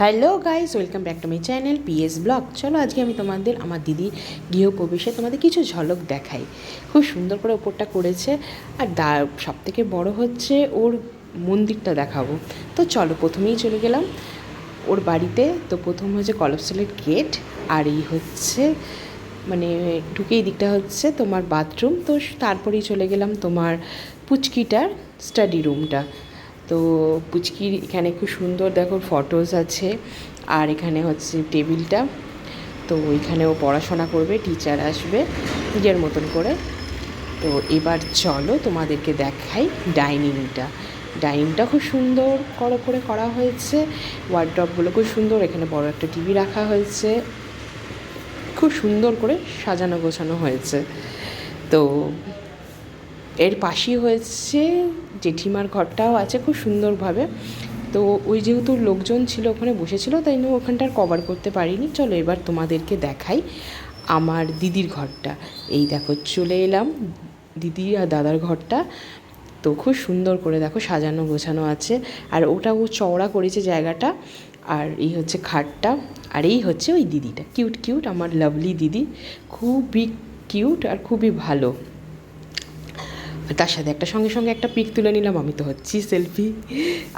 Hello guys, welcome back to my channel PS blog. চলো আজকে আমি তোমাদের আমার দিদির গৃহপ্রবেশে তোমাদের কিছু ঝলক দেখাই। খুব সুন্দর করে ওপরটা করেছে, আর সবথেকে বড় হচ্ছে ওর মন্দিরটা দেখাবো। তো চলো প্রথমেই চলে গেলাম ওর বাড়িতে। তো প্রথম হচ্ছে কলপসলের গেট, আর এই হচ্ছে মানে ঢুকেই দিকটা হচ্ছে তোমার বাথরুম। তো তারপরেই চলে গেলাম তোমার পুচকিটার স্টাডি রুমটা। তো পুচকির এখানে খুব সুন্দর দেখো ফটোস আছে, আর এখানে হচ্ছে টেবিলটা। তো ওইখানেও পড়াশোনা করবে, টিচার আসবে নিজের মতন করে। তো এবার চলো তোমাদেরকে দেখাই ডাইনিংটা খুব সুন্দর করে করা হয়েছে। ওয়ার্ড্রপগুলো খুব সুন্দর, এখানে বড় একটা টিভি রাখা হয়েছে, খুব সুন্দর করে সাজানো গোছানো হয়েছে। তো এর পাশেই হয়েছে জেঠিমার ঘরটাও আছে খুব সুন্দরভাবে। তো ওই যেহেতু লোকজন ছিল ওখানে বসেছিল, তাই জন্য ওখানটার কভার করতে পারিনি। চলো এবার তোমাদেরকে দেখাই আমার দিদির ঘরটা। এই দেখো চলে এলাম দিদি আর দাদার ঘরটা। তো খুব সুন্দর করে দেখো সাজানো গোছানো আছে, আর ওটাও চওড়া করেছে জায়গাটা। আর এই হচ্ছে খাটটা, আর এই হচ্ছে ওই দিদিটা, কিউট আমার লাভলি দিদি, খুবই কিউট আর খুবই ভালো। তার সাথে সঙ্গে একটা পিক তুলে নিলাম, আমি তো হচ্ছি সেলফি।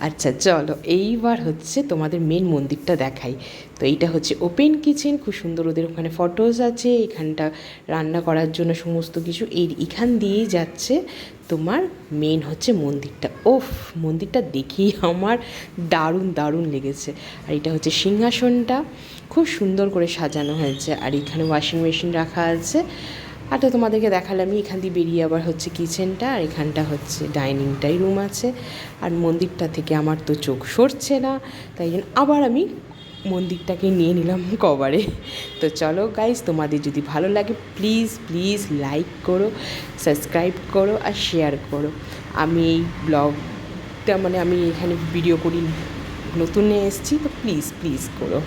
আচ্ছা চলো এইবার হচ্ছে তোমাদের মেন মন্দিরটা দেখাই। তো এইটা হচ্ছে ওপেন কিচেন, খুব সুন্দর ওদের ওখানে ফটোস আছে। এখানটা রান্না করার জন্য সমস্ত কিছু এখান দিয়েই যাচ্ছে। তোমার মেন হচ্ছে মন্দিরটা। মন্দিরটা দেখেই আমার দারুণ লেগেছে। আর এটা হচ্ছে সিংহাসনটা, খুব সুন্দর করে সাজানো হয়েছে। আর এখানে ওয়াশিং মেশিন রাখা আছে। আর তো তোমাদেরকে দেখালামই, এখান দিয়ে বেরিয়ে আবার হচ্ছে কিচেনটা, আর এখানটা হচ্ছে ডাইনিংটাই রুম আছে। আর মন্দিরটা থেকে আমার তো চোখ সরছে না, তাই জন্য আবার আমি মন্দিরটাকে নিয়ে নিলাম কভারে। তো চলো গাইজ, তোমাদের যদি ভালো লাগে প্লিজ লাইক করো, সাবস্ক্রাইব করো আর শেয়ার করো। আমি এই ব্লগটা আমি এখানে ভিডিও করি, নতুন এসেছি, তো প্লিজ করো।